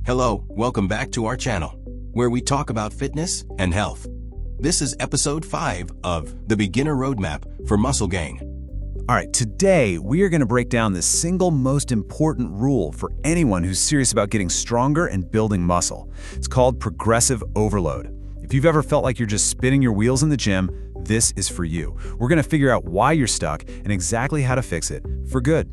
Hello, welcome back to our channel, where we talk about fitness and health. This is episode 5 of The Beginner Roadmap for Muscle Gain. All right, today we are going to break down the single most important rule for anyone who's serious about getting stronger and building muscle. It's called progressive overload. If you've ever felt like you're just spinning your wheels in the gym, this is for you. We're going to figure out why you're stuck and exactly how to fix it for good.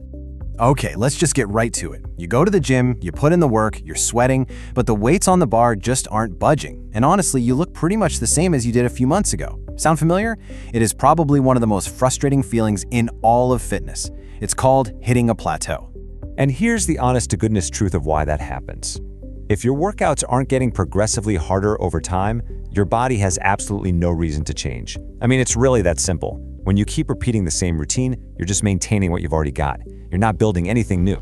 Okay, let's just get right to it. You go to the gym, you put in the work, you're sweating, but the weights on the bar just aren't budging. And honestly, you look pretty much the same as you did a few months ago. Sound familiar? It is probably one of the most frustrating feelings in all of fitness. It's called hitting a plateau. And here's the honest-to-goodness truth of why that happens. If your workouts aren't getting progressively harder over time, your body has absolutely no reason to change. I mean, it's really that simple. When you keep repeating the same routine, you're just maintaining what you've already got. You're not building anything new.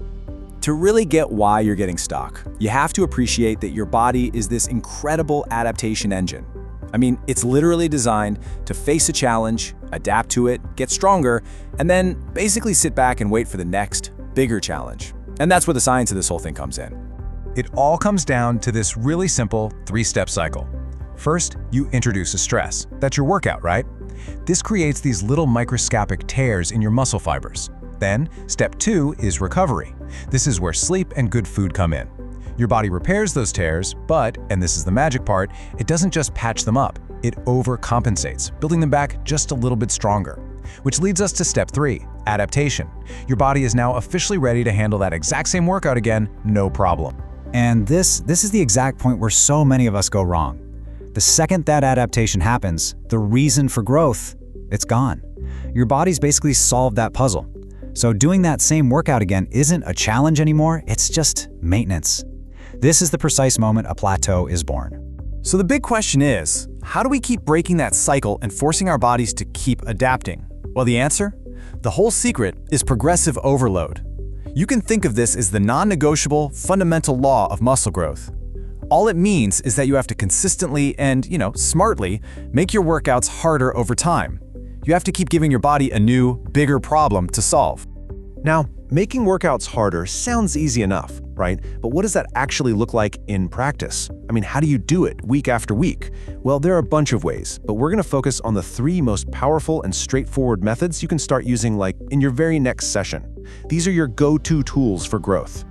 To really get why you're getting stuck, you have to appreciate that your body is this incredible adaptation engine. I mean, it's literally designed to face a challenge, adapt to it, get stronger, and then basically sit back and wait for the next, bigger challenge. And that's where the science of this whole thing comes in. It all comes down to this really simple 3-step cycle. First, you introduce a stress. That's your workout, right? This creates these little microscopic tears in your muscle fibers. Then, step 2 is recovery. This is where sleep and good food come in. Your body repairs those tears, but, and this is the magic part, it doesn't just patch them up, it overcompensates, building them back just a little bit stronger. Which leads us to step 3, adaptation. Your body is now officially ready to handle that exact same workout again, no problem. And this is the exact point where so many of us go wrong. The second that adaptation happens, the reason for growth, it's gone. Your body's basically solved that puzzle. So doing that same workout again isn't a challenge anymore, it's just maintenance. This is the precise moment a plateau is born. So the big question is, how do we keep breaking that cycle and forcing our bodies to keep adapting? Well, the answer? The whole secret is progressive overload. You can think of this as the non-negotiable fundamental law of muscle growth. All it means is that you have to consistently and, smartly make your workouts harder over time. You have to keep giving your body a new, bigger problem to solve. Now, making workouts harder sounds easy enough, right? But what does that actually look like in practice? I mean, how do you do it week after week? Well, there are a bunch of ways, but we're going to focus on the 3 most powerful and straightforward methods you can start using like in your very next session. These are your go-to tools for growth.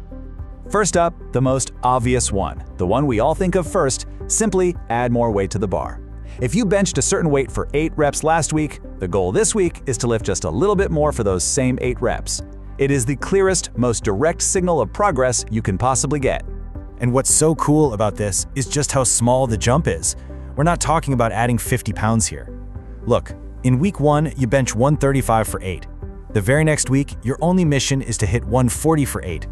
First up, the most obvious one, the one we all think of first, simply add more weight to the bar. If you benched a certain weight for 8 reps last week, the goal this week is to lift just a little bit more for those same 8 reps. It is the clearest, most direct signal of progress you can possibly get. And what's so cool about this is just how small the jump is. We're not talking about adding 50 pounds here. Look, in week 1, you bench 135 for 8. The very next week, your only mission is to hit 140 for 8.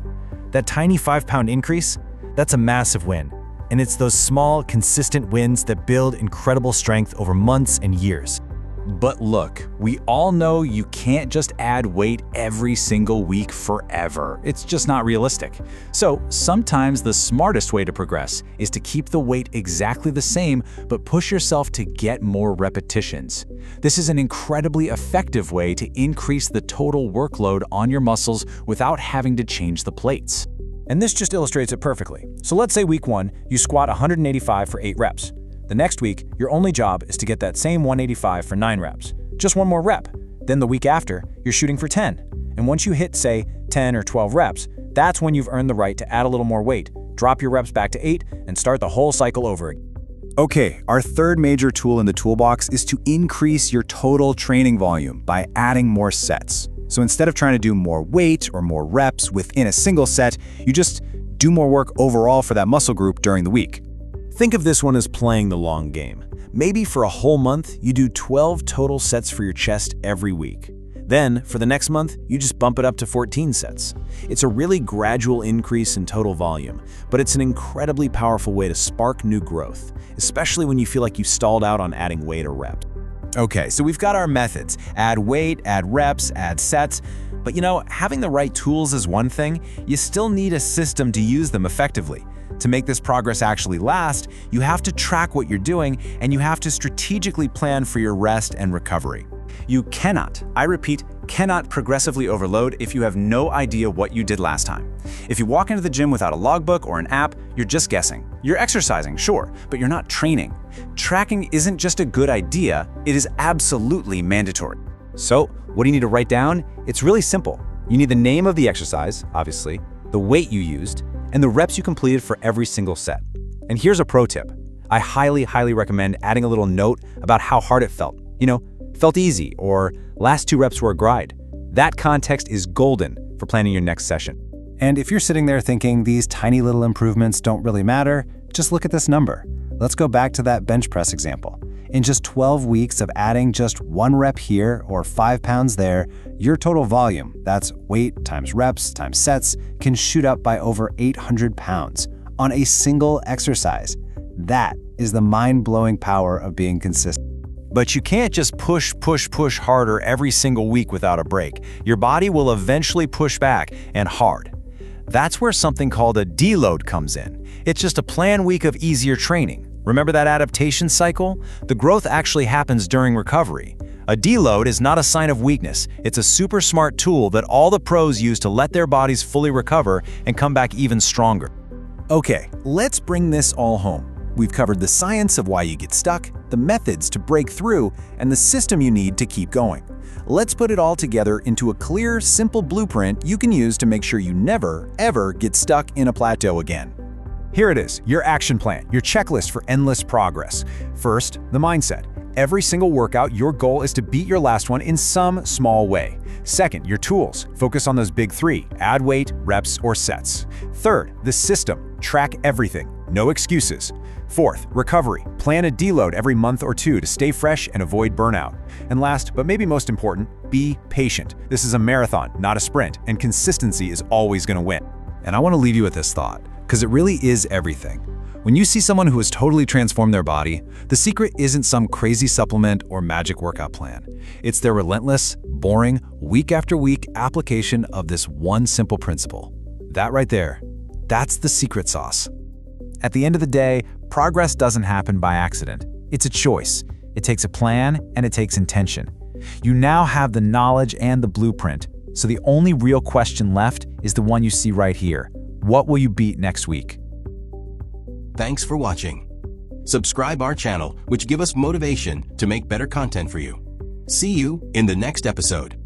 That tiny 5-pound increase, that's a massive win. And it's those small, consistent wins that build incredible strength over months and years. But look, we all know you can't just add weight every single week forever. It's just not realistic. So sometimes the smartest way to progress is to keep the weight exactly the same, but push yourself to get more repetitions. This is an incredibly effective way to increase the total workload on your muscles without having to change the plates. And this just illustrates it perfectly. So let's say week 1, you squat 185 for 8 reps. The next week, your only job is to get that same 185 for 9 reps. Just one more rep. Then the week after, you're shooting for 10. And once you hit, say, 10 or 12 reps, that's when you've earned the right to add a little more weight, drop your reps back to 8, and start the whole cycle over again. Okay, our third major tool in the toolbox is to increase your total training volume by adding more sets. So instead of trying to do more weight or more reps within a single set, you just do more work overall for that muscle group during the week. Think of this one as playing the long game. Maybe for a whole month, you do 12 total sets for your chest every week. Then, for the next month, you just bump it up to 14 sets. It's a really gradual increase in total volume, but it's an incredibly powerful way to spark new growth, especially when you feel like you stalled out on adding weight or reps. Okay, so we've got our methods. Add weight, add reps, add sets. But having the right tools is one thing, you still need a system to use them effectively. To make this progress actually last, you have to track what you're doing and you have to strategically plan for your rest and recovery. You cannot, I repeat, cannot progressively overload if you have no idea what you did last time. If you walk into the gym without a logbook or an app, you're just guessing. You're exercising, sure, but you're not training. Tracking isn't just a good idea, it is absolutely mandatory. So, what do you need to write down? It's really simple. You need the name of the exercise, obviously, the weight you used, and the reps you completed for every single set. And here's a pro tip. I highly recommend adding a little note about how hard it felt. Felt easy, or last 2 reps were a grind. That context is golden for planning your next session. And if you're sitting there thinking these tiny little improvements don't really matter, just look at this number. Let's go back to that bench press example. In just 12 weeks of adding just 1 rep here or 5 pounds there, your total volume, that's weight times reps times sets, can shoot up by over 800 pounds on a single exercise. That is the mind-blowing power of being consistent. But you can't just push harder every single week without a break. Your body will eventually push back, and hard. That's where something called a deload comes in. It's just a planned week of easier training. Remember that adaptation cycle? The growth actually happens during recovery. A deload is not a sign of weakness. It's a super smart tool that all the pros use to let their bodies fully recover and come back even stronger. Okay, let's bring this all home. We've covered the science of why you get stuck, the methods to break through, and the system you need to keep going. Let's put it all together into a clear, simple blueprint you can use to make sure you never, ever get stuck in a plateau again. Here it is, your action plan, your checklist for endless progress. First, the mindset. Every single workout, your goal is to beat your last one in some small way. Second, your tools. Focus on those big 3, add weight, reps, or sets. Third, the system. Track everything, no excuses. Fourth, recovery. Plan a deload every month or 2 to stay fresh and avoid burnout. And last, but maybe most important, be patient. This is a marathon, not a sprint, and consistency is always going to win. And I want to leave you with this thought, because it really is everything. When you see someone who has totally transformed their body, the secret isn't some crazy supplement or magic workout plan. It's their relentless, boring, week after week application of this one simple principle. That right there, that's the secret sauce. At the end of the day, progress doesn't happen by accident. It's a choice. It takes a plan and it takes intention. You now have the knowledge and the blueprint, so the only real question left is the one you see right here. What will you beat next week? Thanks for watching. Subscribe our channel, which give us motivation to make better content for you. See you in the next episode.